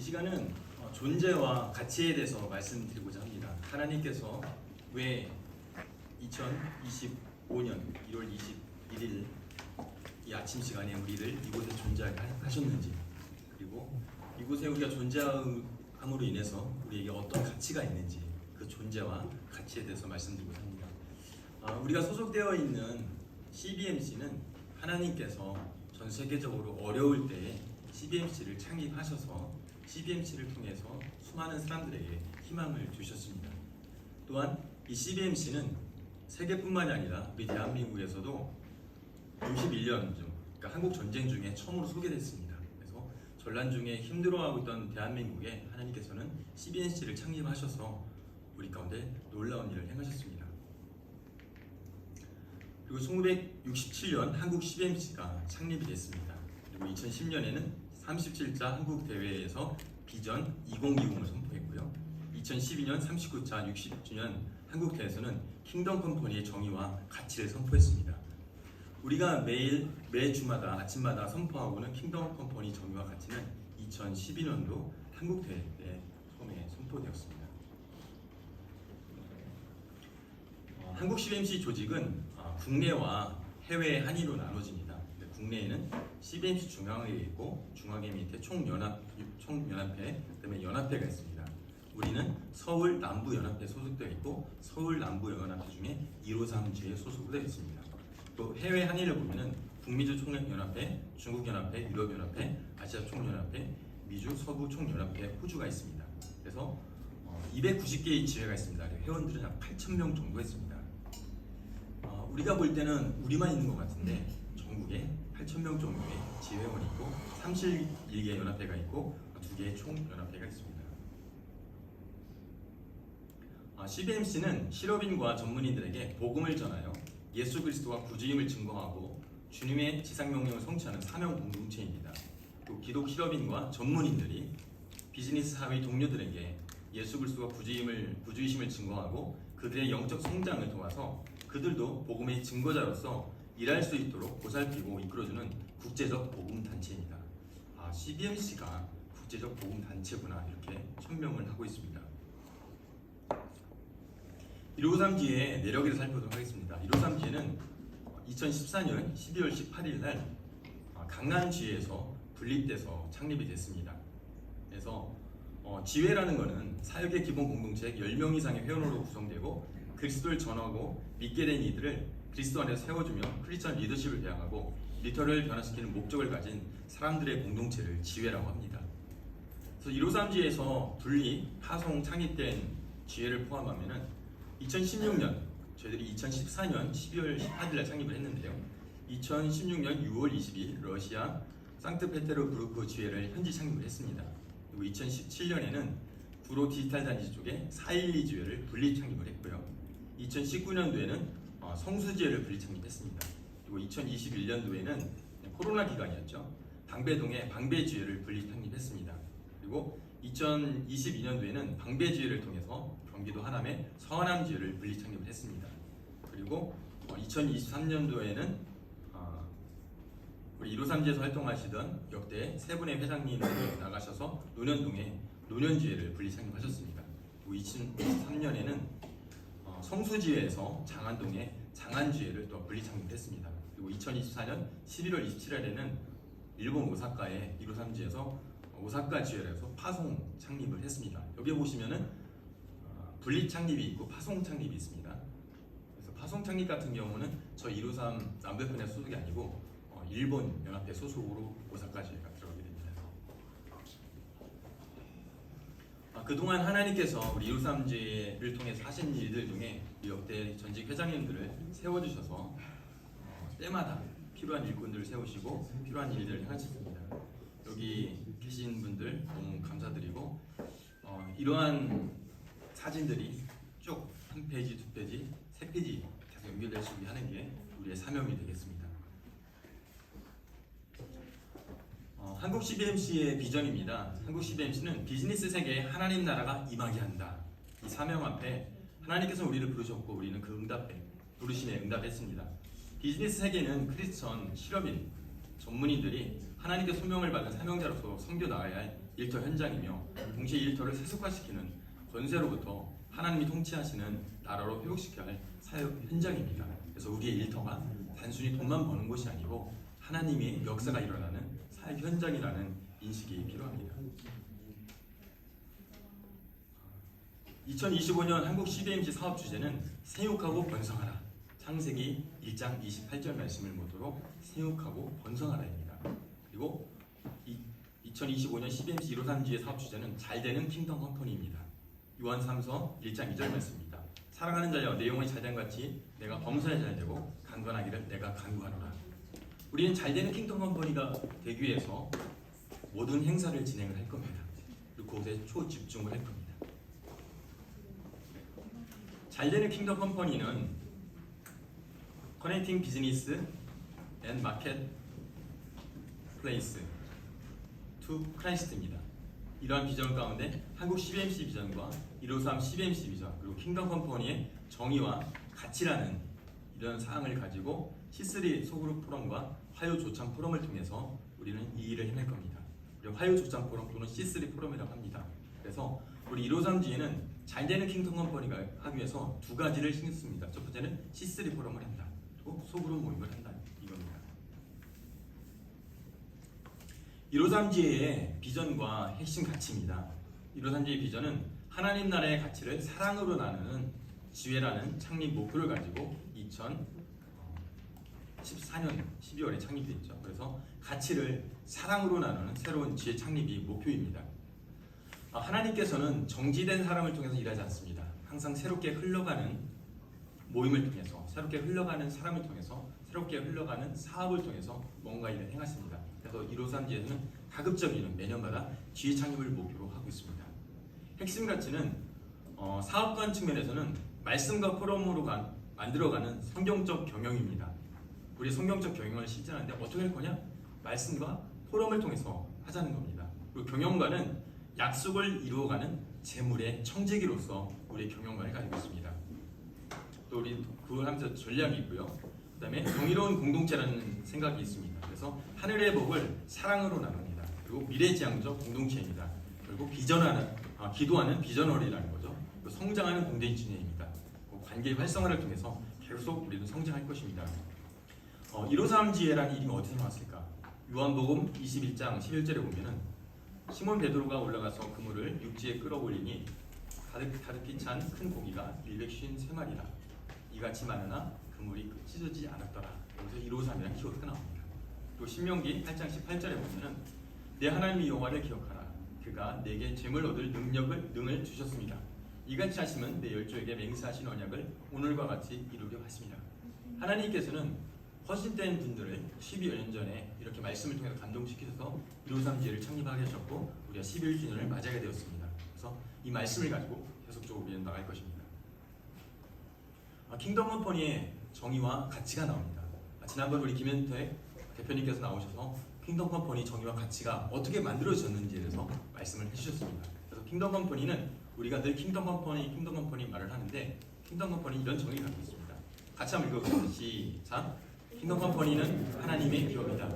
시간은 존재와 가치에 대해서 말씀드리고자 합니다. 하나님께서 왜 2025년 1월 21일 이 아침 시간에 우리를 이곳에 존재하게 하셨는지, 그리고 이곳에 우리가 존재함으로 인해서 우리에게 어떤 가치가 있는지, 그 존재와 가치에 대해서 말씀드리고자 합니다. 우리가 소속되어 있는 CBMC는 하나님께서 전 세계적으로 어려울 때에 CBMC를 창립하셔서 CBMC를 통해서 수많은 사람들에게 희망을 주셨습니다. 또한 이 CBMC는 세계뿐만이 아니라 우리 대한민국에서도 61년쯤, 그러니까 한국 전쟁 중에 처음으로 소개됐습니다. 그래서 전란 중에 힘들어하고 있던 대한민국에 하나님께서는 CBMC를 창립하셔서 우리 가운데 놀라운 일을 행하셨습니다. 그리고 1967년 한국 CBMC가 창립이 됐습니다. 그리고 2010년에는 37자 한국 대회에서 비전 2020을 선포했고요. 2012년 39차 60주년 한국 대회에서는 킹덤 컴퍼니의 정의와 가치를 선포했습니다. 우리가 매 주마다 아침마다 선포하고는 킹덤 컴퍼니 정의와 가치는 2012년도 한국 대회 때 처음에 선포되었습니다. 한국 CBMC 조직은 국내와 해외 한의로 나눠집니다. 국내에는 CBMC 중앙회에 있고 중앙회 밑에 총연합회, 그다음에 연합회가 있습니다. 우리는 서울 남부연합회 소속되어 있고 서울 남부연합회 중에 153지에 소속되어 있습니다. 또 해외 한의를 보면은 북미주 총연합회, 중국연합회, 유럽연합회, 아시아 총연합회, 미주 서부 총연합회, 호주가 있습니다. 그래서 290개의 지회가 있습니다. 회원들은 한 8,000명 정도 있습니다. 우리가 볼 때는 우리만 있는 것 같은데 전국에 8,000명 정도의 지회원이 있고 31개 연합회가 있고 2개의 총연합회가 있습니다. CBMC는 실업인과 전문인들에게 복음을 전하여 예수 그리스도가 구주임을 증거하고 주님의 지상명령을 성취하는 사명 공동체입니다. 또 기독 실업인과 전문인들이 비즈니스 사회 동료들에게 예수 그리스도가 구주이심을 증거하고 그들의 영적 성장을 도와서 그들도 복음의 증거자로서 일할 수 있도록 보살피고 이끌어주는 국제적 복음 단체입니다. CBMC가 국제적 복음 단체구나, 이렇게 천명을 하고 있습니다. 153지의 내력을 살펴보도록 하겠습니다. 153지는 2014년 12월 18일 날 강남지회에서 분립돼서 창립이 됐습니다. 그래서 지회라는 것은 사역의 기본 공동체 10명 이상의 회원으로 구성되고 그리스도를 전하고 믿게 된 이들을 그리스도 안에서 세워주며 크리스천 리더십을 배양하고 리터를 변화시키는 목적을 가진 사람들의 공동체를 지회라고 합니다. 그래서 153지에서 분립, 파송, 창립된 지회를 포함하면은 2016년, 저희들이 2014년 12월 18일 창립을 했는데요. 2016년 6월 20일 러시아 상트페테르부르크 지회를 현지 창립을 했습니다. 그리고 2017년에는 구로 디지털 단지 쪽에 412 지회를 분립 창립을 했고요. 2019년도에는 성수지회를 분립 창립했습니다. 그리고 2021년도에는 코로나 기간이었죠. 방배동에 방배지회를 분립 창립했습니다. 그리고 2022년도에는 방배지회를 통해서 경기도 하남에 서하남지회를 분립 창립을 했습니다. 그리고 2023년도에는 우리 153지에서 활동하시던 역대 세 분의 회장님들이 나가셔서 논현동에 논현지회를 분립 창립하셨습니다. 그리고 2023년에는 성수지회에서 장안동에 장안지회를 또 분립 창립했습니다. 그리고 2024년 11월 27일에는 일본 오사카의 153지에서 오사카 지회에서 파송 창립을 했습니다. 여기 보시면은 분립 창립이 있고 파송 창립이 있습니다. 그래서 파송 창립 같은 경우는 저 153 남대편의 소속이 아니고 일본 연합회 소속으로 오사카 지회가 들어가게 됩니다. 그동안 하나님께서 우리 153지회를 통해서 하신 일들 중에 역대 전직 회장님들을 세워주셔서 때마다 필요한 일꾼들을 세우시고 필요한 일들을 행하셨습니다. 여기 계신 분들 너무 감사드리고 이러한 사진들이 쭉 한 페이지, 두 페이지, 세 페이지 계속 연결될 수 있게 하는 게 우리의 사명이 되겠습니다. 한국 CBMC의 비전입니다. 한국 CBMC는 비즈니스 세계에 하나님 나라가 임하게 한다. 이 사명 앞에 하나님께서 우리를 부르셨고 우리는 그 부르심에 응답했습니다. 비즈니스 세계는 크리스천, 실업인, 전문인들이 하나님께 소명을 받은 사명자로서 섬겨 나가야 할 일터 현장이며 동시에 일터를 세속화시키는 권세로부터 하나님이 통치하시는 나라로 회복시켜야 할 사역 현장입니다. 그래서 우리의 일터가 단순히 돈만 버는 곳이 아니고 하나님의 역사가 일어나는 사역 현장이라는 인식이 필요합니다. 2025년 한국 CBMC 사업 주제는 생육하고 번성하라. 창세기 1장 28절 말씀을 모두로 생육하고 번성하라입니다. 그리고 2025년 CBMC 153G의 사업 주제는 잘되는 킹덤 컴퍼니입니다. 요한 3서 1장 2절 말씀입니다. 사랑하는 자여 내 영혼이 잘된 같이 내가 범사에 잘되고 강건하기를 내가 간구하노라. 우리는 잘되는 킹덤 컴퍼니가 되기 위해서 모든 행사를 진행을 할 겁니다. 그리고 그것에 초집중을 할 겁니다. 잘되는 킹덤 컴퍼니는 커넥팅 비즈니스 앤 마켓 플레이스 투 크라이스트입니다. 이러한 비전 가운데 한국 CBMC 비전과 153 CBMC 비전 그리고 킹덤 컴퍼니의 정의와 가치라는 이런 사항을 가지고 C3 소그룹 포럼과 화요 조찬 포럼을 통해서 우리는 이 일을 해낼 겁니다. 그리고 화요 조찬 포럼 또는 C3 포럼이라고 합니다. 그래서 우리 153G에는 잘되는 킹덤 컴퍼니가 하기 위해서 두 가지를 신경 씁니다. 첫 번째는 C3 포럼을 한다. 또 소그룹 모임을 한다. 이겁니다. 153G의 비전과 핵심 가치입니다. 153G의 비전은 하나님 나라의 가치를 사랑으로 나누는 지회라는 창립 목표를 가지고 2014년 12월에 창립됐죠. 그래서 가치를 사랑으로 나누는 새로운 지회 창립이 목표입니다. 하나님께서는 정지된 사람을 통해서 일하지 않습니다. 항상 새롭게 흘러가는 모임을 통해서, 새롭게 흘러가는 사람을 통해서, 새롭게 흘러가는 사업을 통해서 뭔가 일을 행하십니다. 그래서 153G에서는 가급적이면 매년마다 지회 창립을 목표로 하고 있습니다. 핵심 가치는 사업관 측면에서는 말씀과 포럼으로 만들어가는 성경적 경영입니다. 우리 성경적 경영을 실천하는데 어떻게 할 거냐? 말씀과 포럼을 통해서 하자는 겁니다. 그리고 경영관은 약속을 이루어가는 재물의 청지기로서 우리 경영관을 가지고 있습니다. 또 우리 그걸 하면서 전략이 있고요. 그 다음에 정의로운 공동체라는 생각이 있습니다. 그래서 하늘의 복을 사랑으로 나눕니다. 그리고 미래지향적 공동체입니다. 그리고 기도하는 비전월이라는 거죠. 그리고 성장하는 공동체입니다. 관계 활성화를 통해서 계속 우리는 성장할 것입니다. 153지혜라는 이름이 어디서 나왔을까? 요한복음 21장 11절에 보면은 시몬 베드로가 올라가서 그물을 육지에 끌어올리니 가득히 찬 큰 고기가 153마리라. 이같이 많으나 그물이 찢어지지 않았더라. 여기서 153이라는 키워드가 나옵니다. 또 신명기 8장 18절에 보면은 내 하나님 여호와를 기억하라. 그가 내게 재물 얻을 능을 주셨습니다. 이같이 하시면 내 열조에게 맹세하신 언약을 오늘과 같이 이루려 하십니다. 하나님께서는 헌신된 분들을 12여 년 전에 이렇게 말씀을 통해서 감동시키셔서 153지혜를 창립하게 하셨고 우리가 11주년을 맞이하게 되었습니다. 그래서 이 말씀을 가지고 계속적으로 우리는 나갈 것입니다. 킹덤 컴퍼니의 정의와 가치가 나옵니다. 지난번 우리 김현태 대표님께서 나오셔서 킹덤 컴퍼니 정의와 가치가 어떻게 만들어졌는지에 대해서 말씀을 해주셨습니다. 그래서 킹덤 컴퍼니는 우리가 늘 킹덤 컴퍼니 말을 하는데 킹덤 컴퍼니 이런 정의가 가지고 있습니다. 같이 한번 읽어보세요. 시작. 킹덤 컴퍼니는 하나님의 기업이다.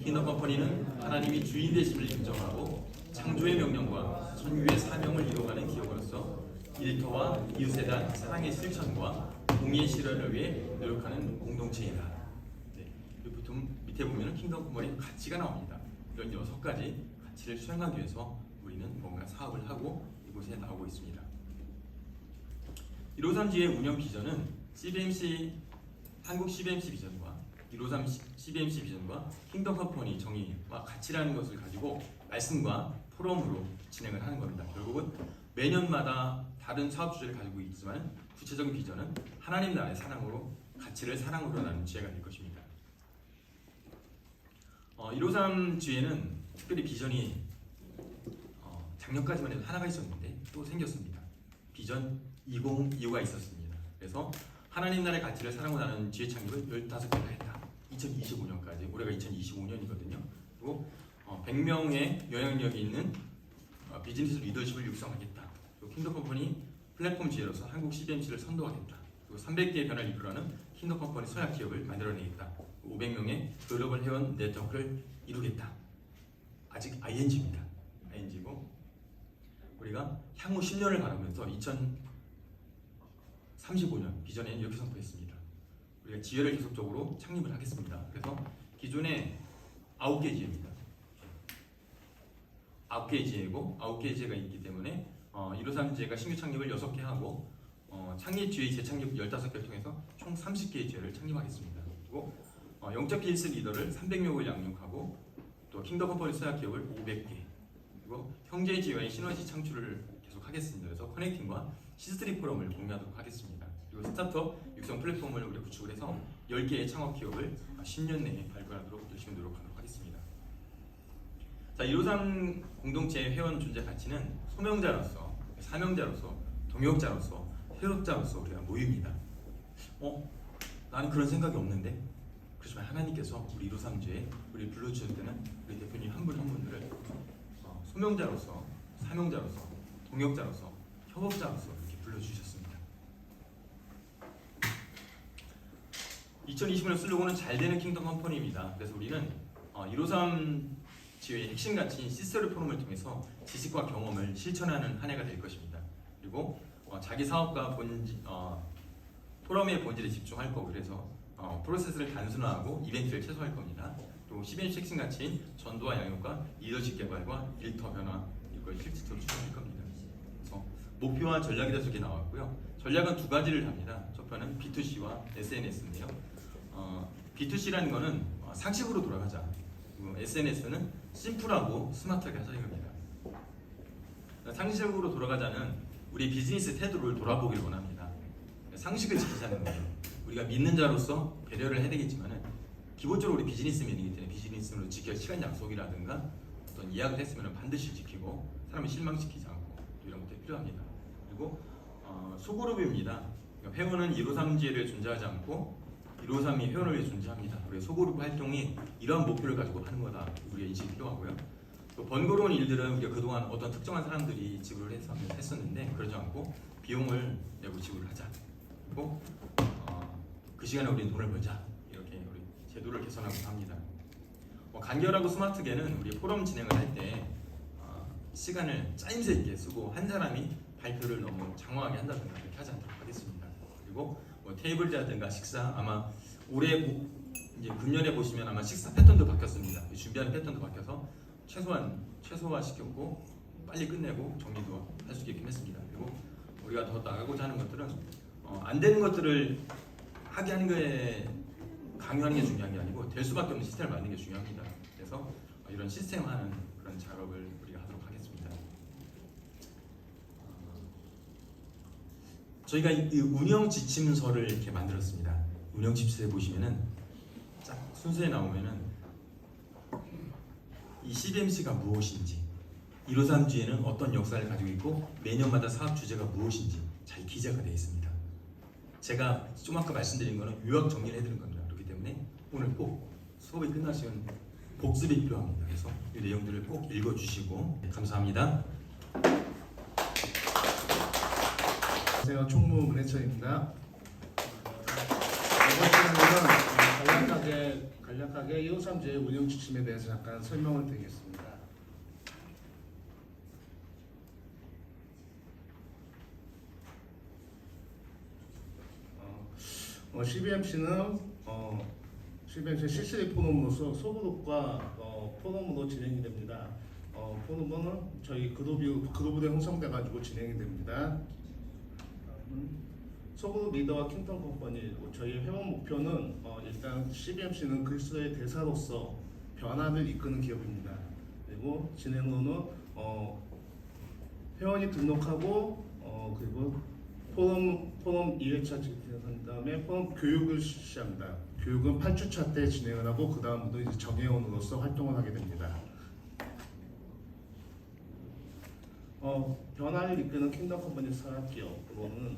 킹덤 컴퍼니는 하나님이 주인 되심을 인정하고 창조의 명령과 선교의 사명을 이루어가는 기업으로서 일터와 이웃에 대한 사랑의 실천과 공의의 실현을 위해 노력하는 공동체이다. 네, 밑에 보면 킹덤 컴퍼니 가치가 나옵니다. 이런 6가지 가치를 수행하기 위해서 우리는 뭔가 사업을 하고 이곳에 나오고 있습니다. 153G의 운영 비전은 한국 CBMC 비전과 153 CBMC 비전과 킹덤 컴퍼니 정의와 가치라는 것을 가지고 말씀과 포럼으로 진행을 하는 겁니다. 결국은 매년마다 다른 사업 주제를 가지고 있지만 구체적인 비전은 하나님 나라의 사랑으로 가치를 사랑으로 나누는 지혜가 될 것입니다. 153G에는 특별히 비전이 작년까지만 해도 하나가 있었는데 또 생겼습니다. 비전 2025가 있었습니다. 그래서 하나님 나라의 가치를 사랑으로 나누는 지혜 창립을 15개를 했다. 2025년까지, 올해가 2025년이거든요. 그리고 100명의 영향력이 있는 비즈니스 리더십을 육성하겠다. 그리고 킹덤 컴퍼니 플랫폼 지혜로서 한국 CBMC를 선도하겠다. 그리고 300개의 변화를 이끌어가는 킹덤 컴퍼니 서약 기업을 만들어내겠다. 500명의 글로벌 회원 네트워크를 이루겠다. 아직 ING입니다. ING고 우리가 향후 10년을 바라면서 2035년 비전에는 이렇게 선포했습니다. 우리가 지혜를 계속적으로 창립을 하겠습니다. 그래서 기존에 9개 지혜입니다. 9개 지혜고 9개 지혜가 있기 때문에 153 지혜가 신규 창립을 6개 하고 창립 지혜 재창립 15개를 통해서 총 30개의 지혜를 창립하겠습니다. 그리고 영적 필스 리더를 300명을 양육하고 또 킹덤 컴퍼니 서약 기업을 500개 그리고 형제 지혜와의 시너지 창출을 계속 하겠습니다. 그래서 커넥팅과 시스트리 포럼을 공유하도록 하겠습니다. 그리고 스타트업 육성 플랫폼을 우리 구축을 해서 10개의 창업 기업을 10년 내에 발굴하도록 열심히 노력하도록 하겠습니다. 자, 153 공동체의 회원 존재 가치는 소명자로서, 사명자로서, 동역자로서, 협력자로서 우리가 모입니다. 나는 그런 생각이 없는데 그렇지만 하나님께서 우리 153주에 우리 불러주실 때는 우리 대표님 한 분 한 분들을 소명자로서, 사명자로서, 동역자로서, 협업자로서 이렇게 불러주셨습니다. 2025년 슬로건은 잘되는 킹덤 컴퍼니입니다. 그래서 우리는 153 지회의 핵심 가치인 시스터리 포럼을 통해서 지식과 경험을 실천하는 한 해가 될 것입니다. 그리고 자기 사업과 포럼의 본질에 집중할 거고 그래서 프로세스를 단순화하고 이벤트를 최소화할 겁니다. 또 12인치 핵심 가치인 전도와 양육과 리더십 개발과 일터 변화 이걸 실질적으로 추진할 겁니다. 그래서 목표와 전략이 다섯 개 나왔고요. 전략은 두 가지를 합니다. 첫 번은 B2C와 SNS인데요. B2C라는 거는 상식으로 돌아가자. SNS는 심플하고 스마트하게 하자 이겁니다. 상식으로 돌아가자는 우리 비즈니스 태도를 돌아보길 원합니다. 상식을 지키자는 거예요. 우리가 믿는 자로서 배려를 해야 되겠지만은 기본적으로 우리 비즈니스맨이기 때문에 비즈니스로 지켜야 시간 약속이라든가 어떤 예약을 했으면 반드시 지키고 사람을 실망시키지 않고 이런 것들이 필요합니다. 그리고 소그룹입니다. 회원은 153지회를 존재하지 않고 153이 회원을 위해 존재합니다. 우리 소그룹 활동이 이러한 목표를 가지고 하는 거다. 우리의 인식이 필요하고요. 또 번거로운 일들은 우리가 그동안 어떤 특정한 사람들이 지불을 했었는데 그러지 않고 비용을 내고 지불을 하자. 그리고 그 시간에 우리는 돈을 벌자. 이렇게 우리 제도를 개선하고 합니다. 간결하고 스마트게는 우리 포럼 진행을 할 때 시간을 짜임새 있게 쓰고 한 사람이 발표를 너무 장황하게 한다든가 그렇게 하지 않도록 하겠습니다. 그리고 테이블이라든가 식사 아마 올해 이제 금년에 보시면 아마 식사 패턴도 바뀌었습니다. 준비하는 패턴도 바뀌어서 최소화시켰고 빨리 끝내고 정리도 할 수 있게끔 했습니다. 그리고 우리가 더 나가고자 하는 것들은 안 되는 것들을 하게 하는 거에 강요하는 게 중요한 게 아니고 될 수밖에 없는 시스템을 만드는 게 중요합니다. 그래서 이런 시스템화하는 그런 작업을 우리가 하도록 하겠습니다. 저희가 이 운영 지침서를 이렇게 만들었습니다. 운영 지침서에 보시면은 딱 순서에 나오면은 이 CBMC가 무엇인지, 153G에는 어떤 역사를 가지고 있고 매년마다 사업 주제가 무엇인지 잘 기재가 되어 있습니다. 제가 좀 아까 말씀드린 거는 요약 정리를 해드린 겁니다. 그렇기 때문에 오늘 꼭 수업이 끝나시면 복습이 필요합니다. 그래서 이 내용들을 꼭 읽어주시고 감사합니다. 안녕하세요. 총무 문해철입니다. 이번 시간에는 간략하게 153G의 운영 지침에 대해서 잠깐 설명을 드리겠습니다. CBMC는 C3 포럼으로서 소그룹과 포럼으로 진행이 됩니다. 포럼은 저희 그룹으로 형성돼 가지고 진행이 됩니다. 소그룹 리더와 킹덤 컴퍼니 저희 회원 목표는 일단 CBMC는 그리스도의 대사로서 변화를 이끄는 기업입니다. 그리고 진행으로는 회원이 등록하고 그리고 포럼 2회차 진행한 다음에 포럼 교육을 실시합니다. 교육은 8주차 때 진행을 하고 그 다음부터 이제 정회원으로서 활동을 하게 됩니다. 변화를 이끄는 킹덤 컴퍼니 사학기업으로는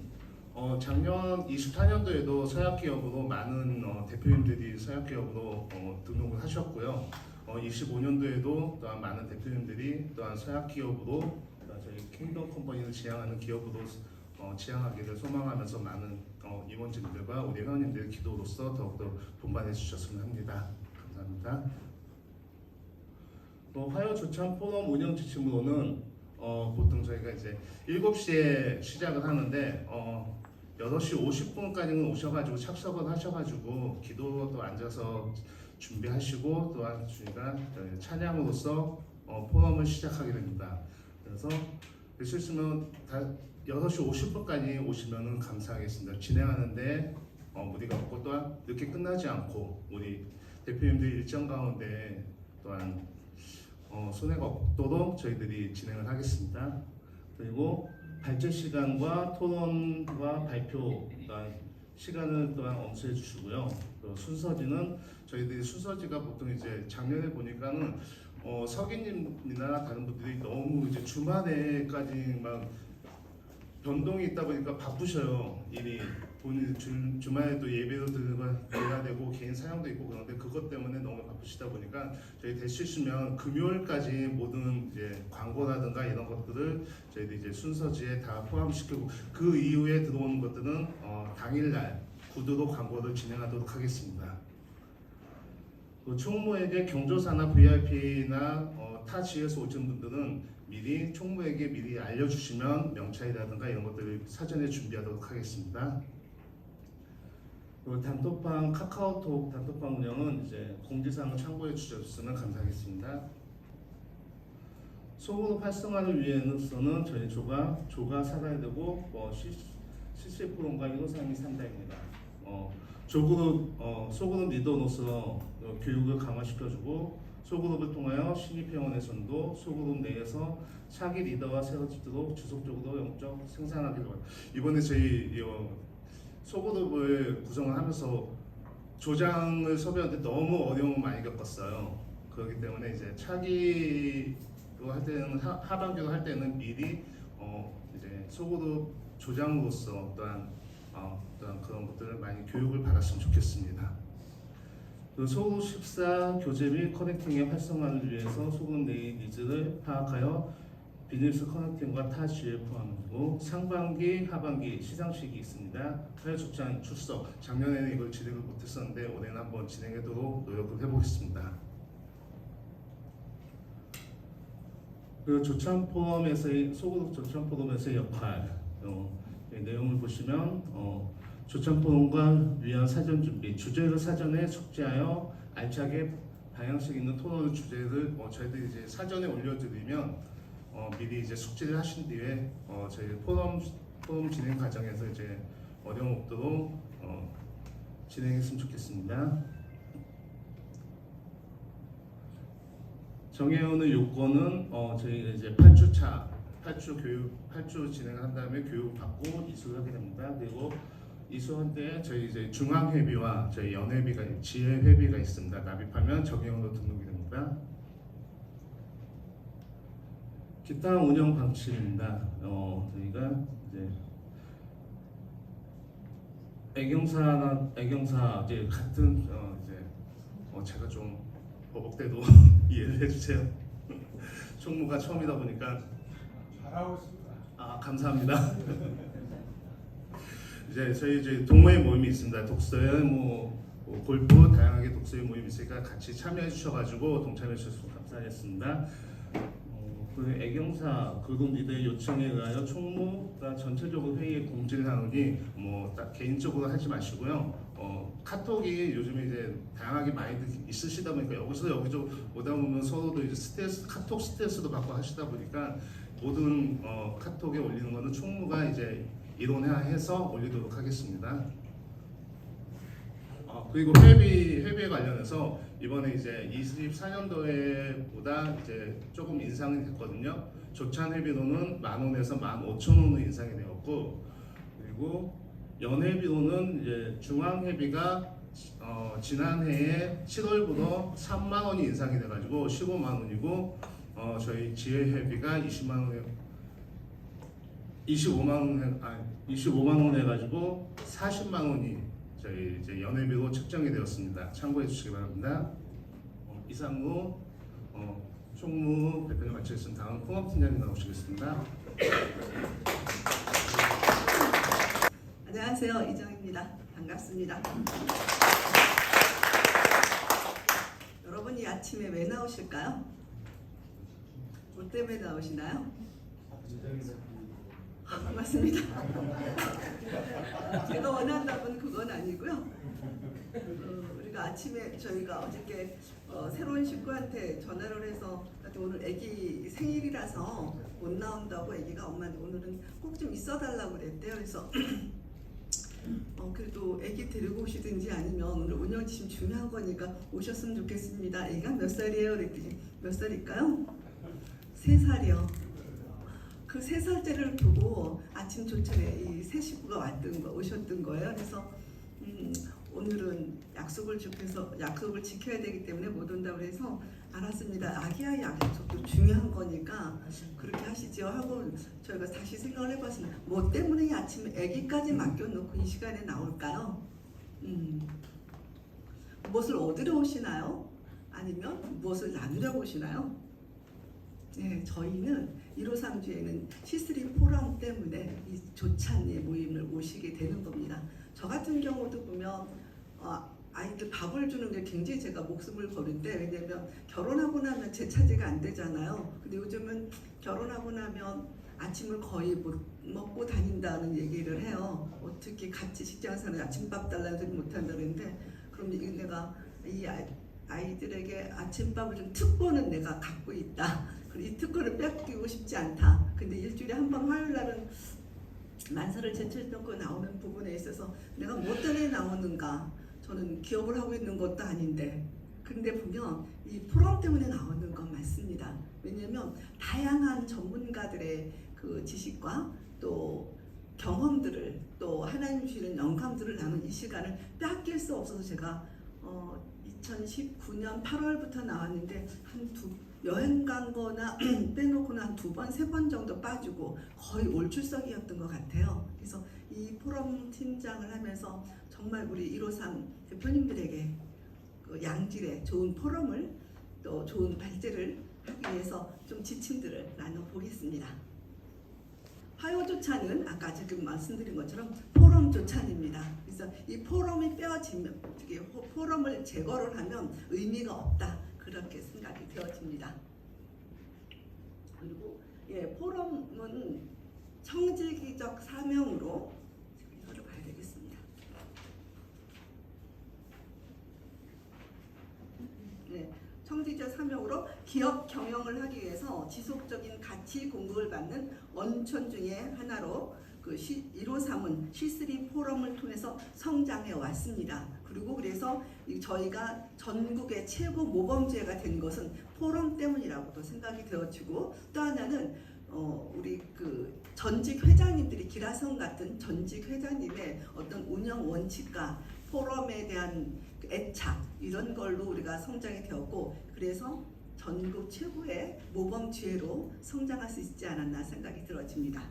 작년 24년도에도 사학기업으로 많은 대표님들이 사학기업으로 등록을 하셨고요. 25년도에도 또한 많은 대표님들이 또한 사학기업으로 저희 킹덤 컴퍼니를 지향하는 기업으로 지향하기를 소망하면서 많은 임원진들과 우리 회원님들의 기도로서 더욱더 본받아 주셨으면 합니다. 감사합니다. 화요 조찬 포럼 운영 지침으로는 보통 저희가 이제 7시에 시작을 하는데 8시 50분까지는 오셔가지고 착석을 하셔가지고 기도도 앉아서 준비하시고 또한 저희가 찬양으로서 포럼을 시작하게 됩니다. 그래서 되실 수 있으면 6시 50분까지 오시면 감사하겠습니다. 진행하는데 무리가 없고 또한 늦게 끝나지 않고 우리 대표님들 일정 가운데 또한 손해가 없도록 저희들이 진행을 하겠습니다. 그리고 발제 시간과 토론과 발표 시간을 또한 엄수해 주시고요. 또 순서지는 저희들이 순서지가 보통 이제 작년에 보니까는 서기님이나 다른 분들이 너무 이제 주말에까지 막 변동이 있다 보니까 바쁘셔요. 일이 본인 주말에도 예배도 드려야 되고 개인 사역도 있고 그런데 그것 때문에 너무 바쁘시다 보니까 저희 될 수 있으면 금요일까지 모든 이제 광고라든가 이런 것들을 저희들이 이제 순서지에 다 포함시키고 그 이후에 들어오는 것들은 당일날 구두로 광고를 진행하도록 하겠습니다. 총무에게 경조사나 VIP나 타 지에서 오신 분들은 미리 총무에게 미리 알려주시면 명찰이라든가 이런 것들을 사전에 준비하도록 하겠습니다. 그리고 단톡방 카카오톡 단톡방 운영은 이제 공지사항을 참고해 주셨으면 감사하겠습니다. 소그룹 활성화를 위해서는 저희 조가 살아야 되고 CCF론과 153이 산다입니다. 소그룹 리더로서 교육을 강화시켜주고 소그룹을 통하여 신입 회원에서도 소그룹 내에서 차기 리더가 세워지도록 지속적으로 영적 생산하기를 바랍니다. 이번에 저희 소그룹을 구성을 하면서 조장을 섭외하는데 너무 어려움을 많이 겪었어요. 그렇기 때문에 이제 차기로 할 때는 하반기로 할 때는 미리 이제 소그룹 조장으로서 또한 그런 것들을 많이 교육을 받았으면 좋겠습니다. 소그룹 식사 교제 및 커넥팅의 활성화를 위해서 소그룹 내의 니즈를 파악하여 비즈니스 커넥팅과 타 지회 포함하고 상반기, 하반기 시상식이 있습니다. 화요 조찬 출석. 작년에는 이걸 진행을 못했었는데 올해는 한번 진행하도록 노력을 해보겠습니다. 그 조찬 포럼에서의 소그룹 조찬 포럼에서의 역할 내용을 보시면 조찬 포럼과 위한 사전 준비, 주제를 사전에 숙지하여 알차게 방향성 있는 토론 주제를 저희들이 이제 사전에 올려드리면 미리 이제 숙지를 하신 뒤에 저희 포럼 진행 과정에서 이제 어려움 없도록 진행했으면 좋겠습니다. 정해오는 요건은 저희가 이제 8주 진행을 한 다음에 교육 받고 이수를 하게 됩니다. 그리고 이수한 때 저희 이제 중앙회비와 저희 연회비가 지회회비가 있습니다. 납입하면 적용으로 등록이 됩니다. 기타 운영 방침입니다. 저희가 이제 애경사 이제 같은 이제 제가 좀 버벅대도 이해를 해주세요. 총무가 처음이다 보니까 잘하고 있습니다. 감사합니다. 이제 저희 동호회 모임이 있습니다. 독서회, 골프 다양하게 독서회 모임이 있으니까 같이 참여해 주셔가지고 동참해 주셔서 감사하겠습니다. 그 애경사 그룹 리더의 요청에 의하여 총무가 전체적으로 회의에 공지를 하느니 딱 개인적으로 하지 마시고요. 카톡이 요즘에 이제 다양하게 많이 있으시다 보니까 여기저기 오다 보면 서로도 이제 카톡 스트레스도 받고 하시다 보니까 모든 카톡에 올리는 거는 총무가 이제 이론화해서 올리도록 하겠습니다. 그리고 회비에 관련해서 이번에 이제 24년도에보다 이제 조금 인상이 됐거든요. 조찬 회비로는 10,000원에서 15,000원으로 인상이 되었고, 그리고 연회비로는 이제 중앙회비가 지난해에 7월부터 3만 원이 인상이 돼가지고 15만 원이고, 저희 지회회비가 25만 원 해가지고 40만 원이 저희 이제 연회비로 책정이 되었습니다. 참고해 주시기 바랍니다. 이상으로 총무 발표를 마치겠습니다. 다음 통합팀장님 나오시겠습니다. 안녕하세요, 이정입니다. 반갑습니다. 여러분이 아침에 왜 나오실까요? 뭐 때문에 나오시나요? 맞습니다. 제가 원하는 답은 그건 아니고요. 우리가 아침에 저희가 어저께 새로운 식구한테 전화를 해서 오늘 아기 생일이라서 못 나온다고 아기가 엄마한테 오늘은 꼭 좀 있어달라고 그랬대요. 그래서 그래도 아기 데리고 오시든지 아니면 오늘 운영 지금 중요한 거니까 오셨으면 좋겠습니다. 아기가 몇 살이에요? 그랬더니 몇 살일까요? 3살이요. 그 3살째를 두고 아침 조천에 이 새 식구가 오셨던 거예요. 그래서 오늘은 약속을 지켜야 되기 때문에 못 온다고 해서 알았습니다. 아기야 약속도 중요한 거니까 그렇게 하시죠 하고 저희가 다시 생각을 해봤습니다. 뭐 때문에 이 아침에 아기까지 맡겨놓고 이 시간에 나올까요? 무엇을 얻으러 오시나요? 아니면 무엇을 나누려고 오시나요? 네, 저희는 153주에는 C3 포럼 때문에 이 조찬의 모임을 오시게 되는 겁니다. 저 같은 경우도 보면 아이들 밥을 주는 게 굉장히 제가 목숨을 거는데, 왜냐면 결혼하고 나면 제 차지가 안 되잖아요. 근데 요즘은 결혼하고 나면 아침을 거의 못 먹고 다닌다는 얘기를 해요. 어떻게 같이 직장생활 아침밥 달라는 소리 못 한다는데, 그럼 내가 이 아이들에게 아침밥을 좀 특권은 내가 갖고 있다. 그리고 이 특권을 뺏기고 싶지 않다. 근데 일주일에 한 번 화요일 날은 만사를 제쳐놓고 나오는 부분에 있어서 내가 뭐 때문에 나오는가? 저는 기업을 하고 있는 것도 아닌데, 근데 보면 이 포럼 때문에 나오는 건 맞습니다. 왜냐하면 다양한 전문가들의 그 지식과 또 경험들을, 또 하나님 주시는 영감들을 나눈 이 시간을 뺏길 수 없어서 제가 2019년 8월부터 나왔는데 여행 간 거나 빼놓고는 한 2번, 3번 정도 빠지고 거의 올 출석이었던 것 같아요. 그래서 이 포럼 팀장을 하면서 정말 우리 153 대표님들에게 그 양질의 좋은 포럼을, 또 좋은 발제를 하기 위해서 좀 지침들을 나눠보겠습니다. 화요조차는 아까 지금 말씀드린 것처럼 포럼 조찬입니다. 그래서 이 포럼이 빼어지면, 포럼을 제거를 하면 의미가 없다, 그렇게 생각이 되어집니다. 그리고 포럼은 청지기적 사명으로, 이거를 봐야 되겠습니다. 청지기적 사명으로 기업 경영을 하기 위해서 지속적인 가치 공급을 받는 원천 중에 하나로 그 153은 C3 포럼을 통해서 성장해 왔습니다. 그리고 그래서 저희가 전국의 최고 모범지회가 된 것은 포럼 때문이라고도 생각이 되어지고, 또 하나는 우리 그 전직 회장님들이, 기라성 같은 전직 회장님의 어떤 운영 원칙과 포럼에 대한 애착, 이런 걸로 우리가 성장이 되었고, 그래서 전국 최고의 모범지회로 성장할 수 있지 않았나 생각이 들어집니다.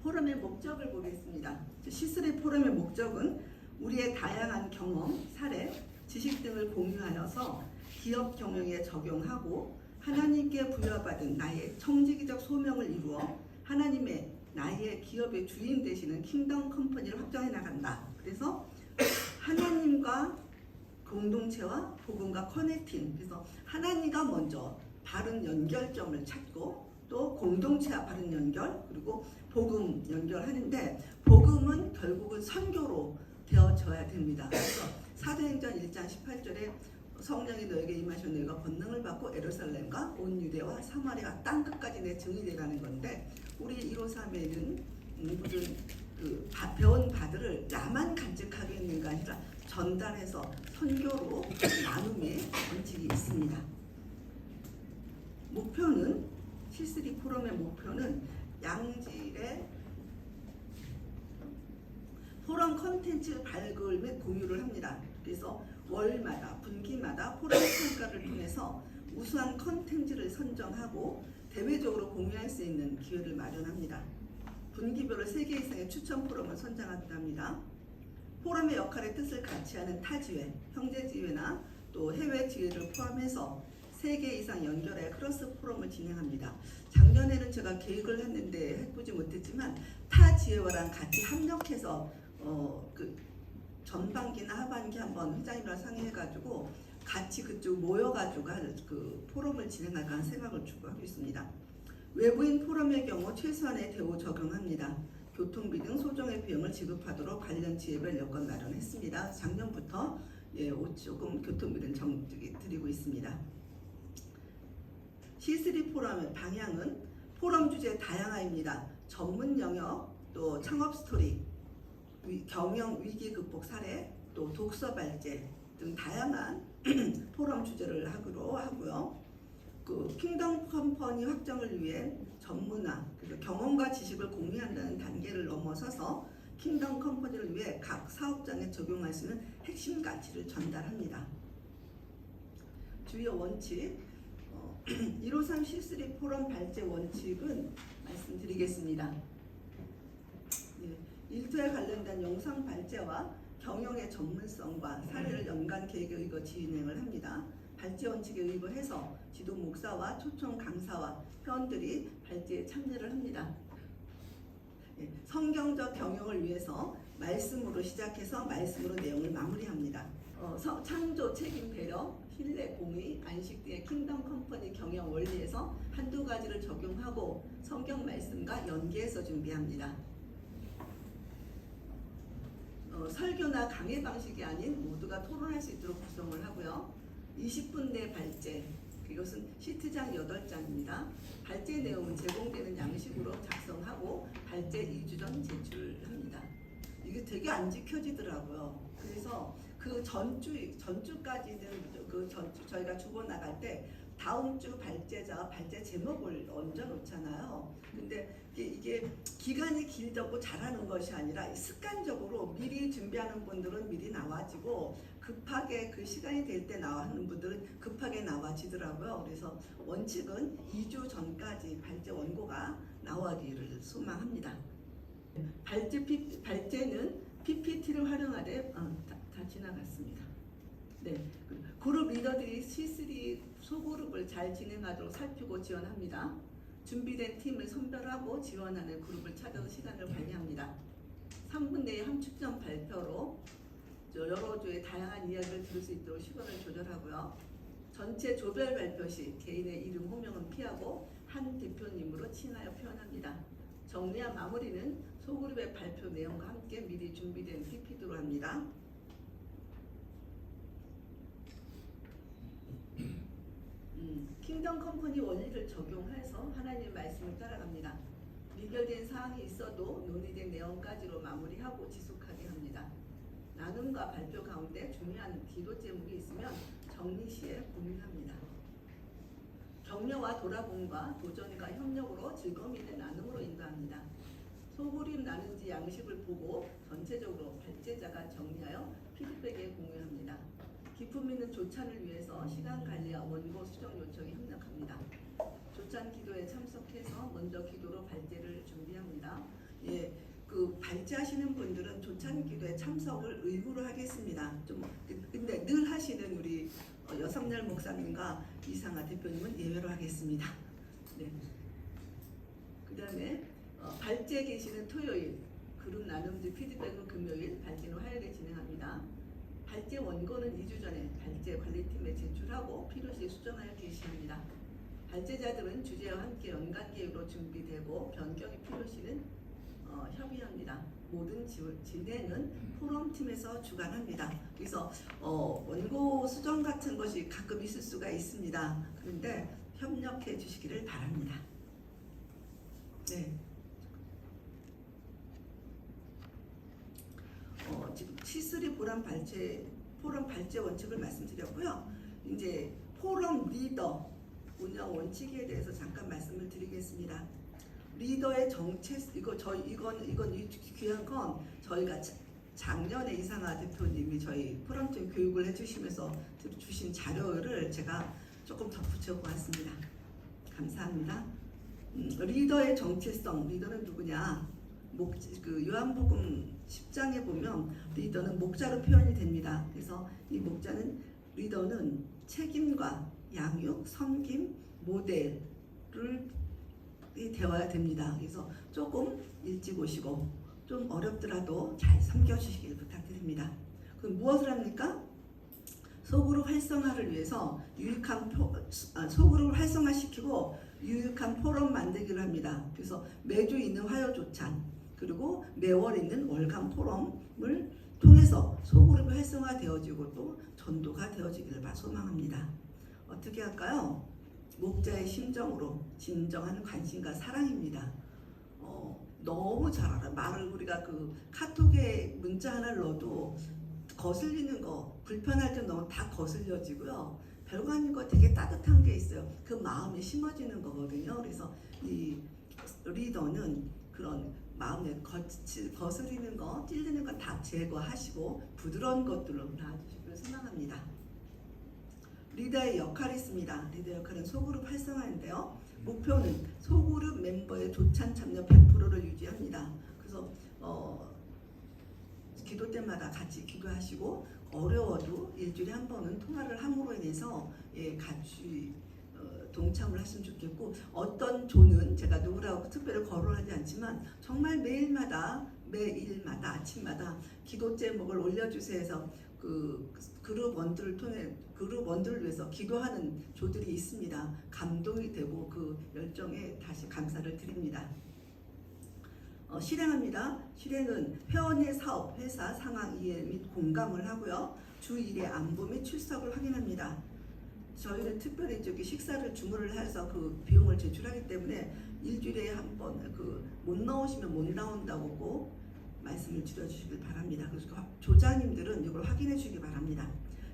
포럼의 목적을 보겠습니다. C3 포럼의 목적은 우리의 다양한 경험, 사례, 지식 등을 공유하여서 기업 경영에 적용하고 하나님께 부여받은 나의 청지기적 소명을 이루어 하나님의 나의 기업의 주인 되시는 킹덤 컴퍼니를 확장해 나간다. 그래서 하나님과 공동체와 복음과 커넥팅, 그래서 하나님과 먼저 바른 연결점을 찾고, 또 공동체와 바른 연결, 그리고 복음 연결하는데, 복음은 결국은 선교로 되어져야 됩니다. 그래서 사도행전 1장 18절에 성령이 너에게 임하셔 너희가 권능을 받고 예루살렘과 온 유대와 사마리아 땅 끝까지 내 증인이 되라는 건데, 우리 153에는 모든 그 배운 바들을 나만 간직하게 있는 게 아니라 전달해서 선교로 나눔의 원칙이 있습니다. 목표는, C3 포럼의 목표는 양질의 포럼 컨텐츠 발굴 및 공유를 합니다. 그래서 월마다, 분기마다 포럼 평가를 통해서 우수한 컨텐츠를 선정하고 대외적으로 공유할 수 있는 기회를 마련합니다. 분기별로 3개 이상의 추천 포럼을 선정하기도 합니다. 포럼의 역할의 뜻을 같이 하는 타지회, 형제지회나 또 해외 지회를 포함해서 3개 이상 연결해 크로스 포럼을 진행합니다. 작년에는 제가 계획을 했는데 해보지 못했지만 타지회와랑 같이 합력해서 그 전반기나 하반기 한번 회장님이랑 상의해가지고 같이 그쪽 모여가지고 그 포럼을 진행할까 하는 생각을 주고 하고 있습니다. 외부인 포럼의 경우 최소한의 대우 적용합니다. 교통비 등 소정의 비용을 지급하도록 관련 지혜별 여건 마련했습니다. 작년부터 조금 교통비는 드리고 있습니다. C3 포럼의 방향은 포럼 주제 다양화입니다. 전문 영역, 또 창업 스토리, 경영 위기 극복 사례, 또 독서 발제 등 다양한 포럼 주제를 하기로 하고요. 그 킹덤 컴퍼니 확정을 위해 전문화, 그래서 경험과 지식을 공유한다는 단계를 넘어서서 킹덤 컴퍼니를 위해 각 사업장에 적용할 수 있는 핵심 가치를 전달합니다. 주요 원칙, 153 C3 포럼 발제 원칙은 말씀드리겠습니다. 일터에 관련된 영상 발제와 경영의 전문성과 사례를 연관 계획에 의거 진행을 합니다. 발제 원칙에 의거해서 지도 목사와 초청 강사와 회원들이 발제에 참여를 합니다. 성경적 경영을 위해서 말씀으로 시작해서 말씀으로 내용을 마무리합니다. 창조, 책임, 배려, 신뢰, 공의, 안식 등의 킹덤 컴퍼니 경영 원리에서 한두 가지를 적용하고 성경 말씀과 연계해서 준비합니다. 설교나 강의 방식이 아닌 모두가 토론할 수 있도록 구성을 하고요. 20분 내 발제, 이것은 시트장 8장입니다. 발제 내용은 제공되는 양식으로 작성하고 발제 2주 전 제출합니다. 이게 되게 안 지켜지더라고요. 그래서 그 전주까지는 그 전주 저희가 주고 나갈 때 다음 주 발제자와 발제 제목을 얹어 놓잖아요. 근데 이게 기간이 길다고 잘하는 것이 아니라 습관적으로 미리 준비하는 분들은 미리 나와지고 급하게 그 시간이 될 때 나와하는 분들은 급하게 나와지더라고요. 그래서 원칙은 2주 전까지 발제 원고가 나오기를 소망합니다. 발제는 PPT를 활용하되 다 지나갔습니다. 네, 그룹 리더들이 C3 소그룹을 잘 진행하도록 살피고 지원합니다. 준비된 팀을 선별하고 지원하는 그룹을 찾아서 시간을 관리합니다. 3분 내에 함축점 발표로 여러 조의 다양한 이야기를 들을 수 있도록 시간을 조절하고요. 전체 조별 발표 시 개인의 이름 호명은 피하고 한 대표님으로 칭하여 표현합니다. 정리와 마무리는 소그룹의 발표 내용과 함께 미리 준비된 PPT로 합니다. 킹덤 컴퍼니 원리를 적용해서 하나님의 말씀을 따라갑니다. 미결된 사항이 있어도 논의된 내용까지로 마무리하고 지속하게 합니다. 나눔과 발표 가운데 중요한 기도 제목이 있으면 정리 시에 공유합니다. 격려와 돌아봄과 도전과 협력으로 즐거움 있는 나눔으로 인도합니다. 소그룹 나눈지 양식을 보고 전체적으로 발제자가 정리하여 피드백에 공유합니다. 기품 있는 조찬을 위해서 시간 관리와 원고 수정 요청에 협력합니다. 조찬 기도에 참석해서 먼저 기도로 발제를 준비합니다. 그 발제하시는 분들은 조찬 기도에 참석을 의무로 하겠습니다. 근데 늘 하시는 우리 여성열 목사님과 이상아 대표님은 예외로 하겠습니다. 네. 그다음에 발제 계시는 토요일, 그룹 나눔지 피드백은 금요일, 발제는 화요일에 진행합니다. 발제 원고는 2주 전에 발제 관리팀에 제출하고 필요시 수정하여 게시합니다. 발제자들은 주제와 함께 연간 계획으로 준비되고 변경이 필요시는 협의합니다. 모든 진행은 포럼팀에서 주관합니다. 그래서 원고 수정 같은 것이 가끔 있을 수가 있습니다. 그런데 협력해 주시기를 바랍니다. 네. 지금 C3 포럼 발제 원칙을 말씀드렸고요. 이제 포럼 리더 운영 원칙에 대해서 잠깐 말씀을 드리겠습니다. 리더의 정체 이건 귀한 건 저희가 작년에 이상아 대표님이 저희 포럼팀 교육을 해주시면서 주신 자료를 제가 조금 덧붙여 보았습니다. 감사합니다. 리더의 정체성, 리더는 누구냐? 요한복음 10장에 보면 리더는 목자로 표현이 됩니다. 그래서 이 리더는 책임과 양육, 섬김, 모델을 되어야 됩니다. 그래서 조금 일찍 오시고 좀 어렵더라도 잘 섬겨주시길 부탁드립니다. 그럼 무엇을 합니까? 소그룹 활성화를 위해서 소그룹을 활성화시키고 유익한 포럼 만들기를 합니다. 그래서 매주 있는 화요 조찬 그리고 매월 있는 월간 포럼을 통해서 소그룹이 활성화되어지고 또 전도가 되어지기를 소망합니다. 어떻게 할까요? 목자의 심정으로 진정한 관심과 사랑입니다. 너무 잘 알아요. 말을 우리가 그 카톡에 문자 하나를 넣어도 거슬리는 거 불편할 때 너무 다 거슬려지고요. 별거 아닌 거 되게 따뜻한 게 있어요. 그 마음이 심어지는 거거든요. 그래서 이 리더는 그런 마음에 거슬리는 거, 찔리는 거 다 제거하시고 부드러운 것들로 나와주시길 소망합니다. 리더의 역할이 있습니다. 리더 역할은 소그룹 활성화인데요. 목표는 소그룹 멤버의 조찬 참여 100%를 유지합니다. 그래서 기도 때마다 같이 기도하시고 어려워도 일주일에 한 번은 통화를 함으로 인해서 같이 동참을 하시면 좋겠고 어떤 조는 제가 누구라고 특별히 거론하지 않지만 정말 매일마다 아침마다 기도 제목을 올려주세요 해서 그 그룹 원들을 통해 그룹 원들을 위해서 기도하는 조들이 있습니다. 감동이 되고 그 열정에 다시 감사를 드립니다. 실행합니다. 실행은 회원의 사업, 회사 상황 이해 및 공감을 하고요. 주 1회 안부 및 출석을 확인합니다. 저희는 특별히 식사를 주문을 해서 그 비용을 제출하기 때문에 일주일에 한 번 못 나오시면 못 나온다고 꼭 말씀을 드려주시길 바랍니다. 그래서 조장님들은 이걸 확인해 주시기 바랍니다.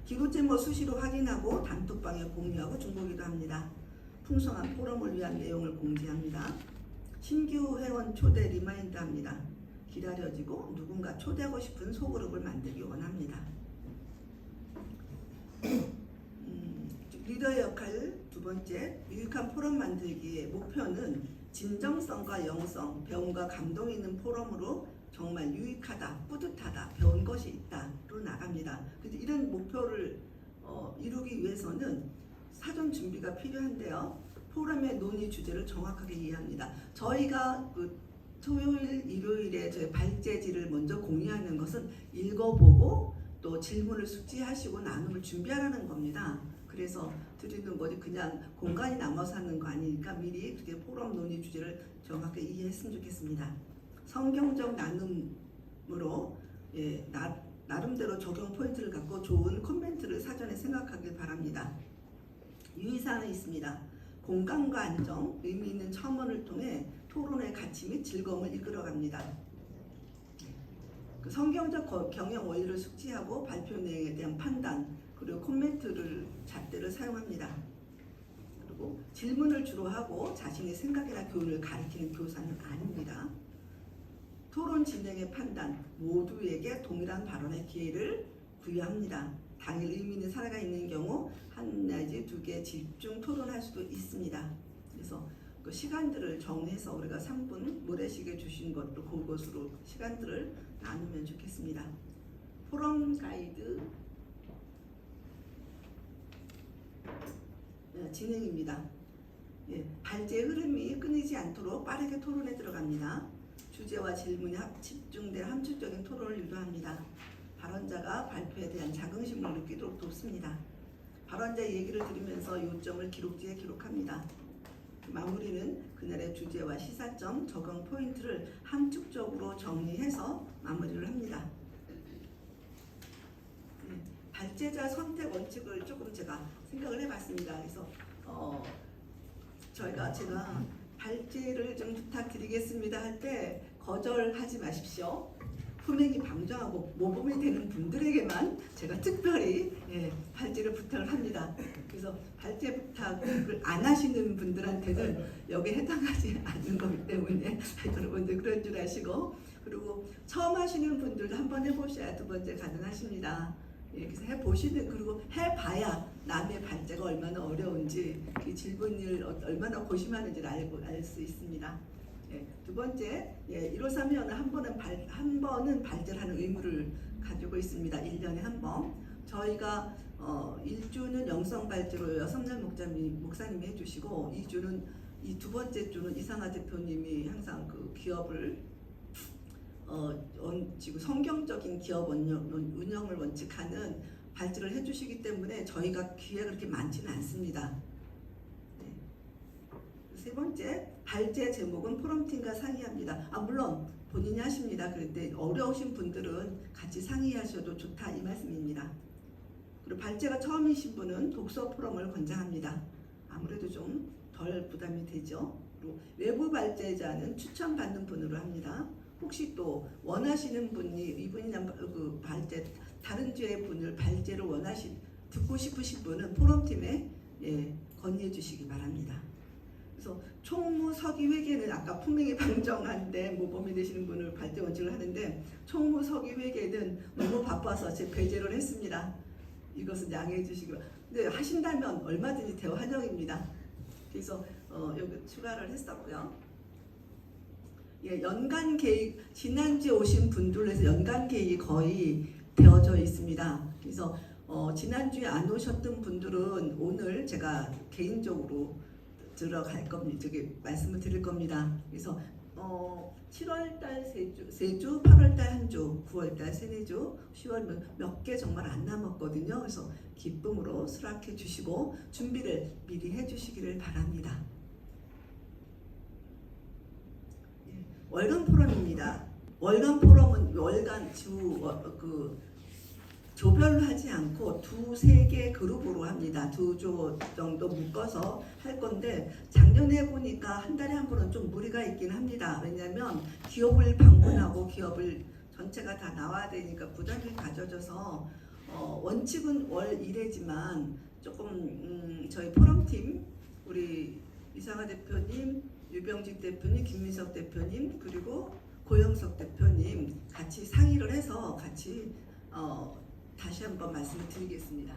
기도 제목 수시로 확인하고 단톡방에 공유하고 중보기도 합니다. 풍성한 포럼을 위한 내용을 공지합니다. 신규 회원 초대 리마인드 합니다. 기다려지고 누군가 초대하고 싶은 소그룹을 만들기 원합니다. 리더의 역할 두 번째, 유익한 포럼 만들기의 목표는 진정성과 영성, 배움과 감동이 있는 포럼으로 정말 유익하다, 뿌듯하다, 배운 것이 있다로 나갑니다. 그래서 이런 목표를 이루기 위해서는 사전 준비가 필요한데요. 포럼의 논의 주제를 정확하게 이해합니다. 저희가 그 토요일, 일요일에 저희 발제지를 먼저 공유하는 것은 읽어보고 또 질문을 숙지하시고 나눔을 준비하라는 겁니다. 그래서 드리는 거지 그냥 공간이 남아서 하는 거 아니니까 미리 그렇게 포럼 논의 주제를 정확하게 이해했으면 좋겠습니다. 성경적 나눔으로 나름대로 적용 포인트를 갖고 좋은 코멘트를 사전에 생각하길 바랍니다. 유의사항이 있습니다. 공감과 안정, 의미 있는 첨언을 통해 토론의 가치 및 즐거움을 이끌어갑니다. 그 성경적 경영 원리를 숙지하고 발표 내용에 대한 판단 그리고 코멘트를 잣대를 사용합니다. 그리고 질문을 주로 하고 자신의 생각이나 교훈을 가리키는 교사는 아닙니다. 토론 진행의 판단, 모두에게 동일한 발언의 기회를 부여합니다. 당일 의미 있는 사례가 있는 경우 한 내지 두 개 집중 토론할 수도 있습니다. 그래서 그 시간들을 정해서 우리가 3분 모래시계 주신 것도 그것으로 시간들을 나누면 좋겠습니다. 포럼 가이드 진행입니다. 발제의 흐름이 끊이지 않도록 빠르게 토론에 들어갑니다. 주제와 질문이 집중된 함축적인 토론을 유도합니다. 발언자가 발표에 대한 자긍심을 느끼도록 돕습니다. 발언자의 얘기를 들으면서 요점을 기록지에 기록합니다. 마무리는 그날의 주제와 시사점, 적용 포인트를 함축적으로 정리해서 마무리를 합니다. 발제자 선택 원칙을 조금 제가 생각을 해봤습니다. 그래서 제가 발제를 좀 부탁드리겠습니다 할 때 거절하지 마십시오. 품행이 방정하고 모범이 되는 분들에게만 제가 특별히 발제를 부탁을 합니다. 그래서 발제 부탁을 안 하시는 분들한테는 여기에 해당하지 않는 거기 때문에 여러분들 그런 줄 아시고, 그리고 처음 하시는 분들도 한번 해보셔야 두 번째 가능하십니다. 그래서 해보시는, 그리고 해봐야 남의 발제가 얼마나 어려운지, 그 질문을 얼마나 고심하는지를 알 수 있습니다. 두 번째, 153회원은 한 번은 발제를 하는 의무를 가지고 있습니다. 1년에 한 번. 저희가 1주는 영성 발제로 여성열 목사님이 해주시고, 2주는 이 두 번째 주는 이상하 대표님이 항상 그 기업을 성경적인 기업 운영을 원칙하는 발제를 해주시기 때문에 저희가 기회가 그렇게 많지는 않습니다. 네. 세 번째, 발제 제목은 포럼팀과 상의합니다. 물론 본인이 하십니다. 그런데 어려우신 분들은 같이 상의하셔도 좋다 이 말씀입니다. 그리고 발제가 처음이신 분은 독서 포럼을 권장합니다. 아무래도 좀 덜 부담이 되죠. 그리고 외부 발제자는 추천받는 분으로 합니다. 혹시 또 원하시는 분이 이분이나 그 발제 다른 주의 분을 발제를 듣고 싶으신 분은 포럼팀에 건의해 주시기 바랍니다. 그래서 총무 서기 회계는 아까 분명히 방정한데 모범이 되시는 분을 발제 원칙을 하는데 총무 서기 회계는 너무 바빠서 제 배제를 했습니다. 이것은 양해해 주시기 바랍니다. 근데 하신다면 얼마든지 대화 환영입니다. 그래서 여기 추가를 했었고요. 연간 계획 지난주에 오신 분들로 해서 연간 계획이 거의 되어져 있습니다. 그래서 지난주에 안 오셨던 분들은 오늘 제가 개인적으로 들어갈 겁니다. 저기 말씀을 드릴 겁니다. 그래서 7월달 3주, 8월달 1주, 9월달 3주, 10월 몇 개 정말 안 남았거든요. 그래서 기쁨으로 수락해 주시고 준비를 미리 해 주시기를 바랍니다. 월간 포럼입니다. 월간 포럼은 월간 조별로 하지 않고 2-3개 그룹으로 합니다. 2조 정도 묶어서 할 건데 작년에 보니까 한 달에 한 번은 좀 무리가 있긴 합니다. 왜냐하면 기업을 방문하고 기업을 전체가 다 나와야 되니까 부담이 가져져서 원칙은 월 1회지만 조금 저희 포럼팀 우리 이상하 대표님, 유병직 대표님, 김민석 대표님 그리고 고영석 대표님 같이 상의를 해서 같이 다시 한번 말씀을 드리겠습니다.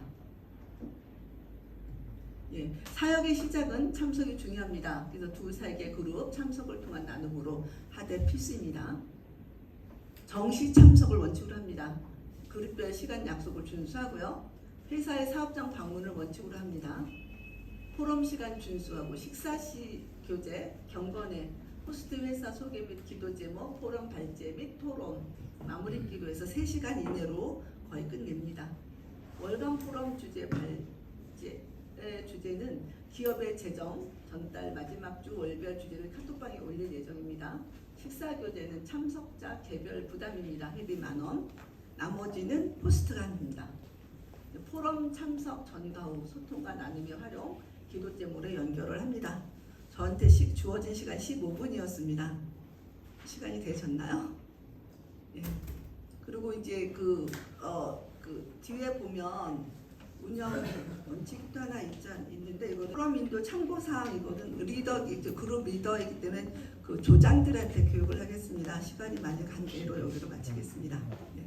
사역의 시작은 참석이 중요합니다. 그래서 2-3개 그룹 참석을 통한 나눔으로 하되 필수입니다. 정시 참석을 원칙으로 합니다. 그룹별 시간 약속을 준수하고요. 회사의 사업장 방문을 원칙으로 합니다. 포럼 시간 준수하고 식사 시 교재, 경건회, 호스트 회사 소개 및 기도 제목, 포럼 발제 및 토론, 마무리 기도에서 3시간 이내로 거의 끝냅니다. 월간 포럼 주제 발제의 주제는 기업의 재정, 전달 마지막 주 월별 주제를 카톡방에 올릴 예정입니다. 식사 교재는 참석자 개별 부담입니다. 회비 10,000원. 나머지는 포스트가 합니다. 포럼 참석 전과 후 소통과 나눔의 활용, 기도 제목으로 연결을 합니다. 저한테 주어진 시간 15분이었습니다. 시간이 되셨나요? 그리고 이제 그 뒤에 보면 운영 원칙도 하나 있는데 이거 포럼 인도 참고사항 이거는 그룹 리더이기 때문에 그 조장들한테 교육을 하겠습니다. 시간이 많이 간 대로 여기로 마치겠습니다. 네.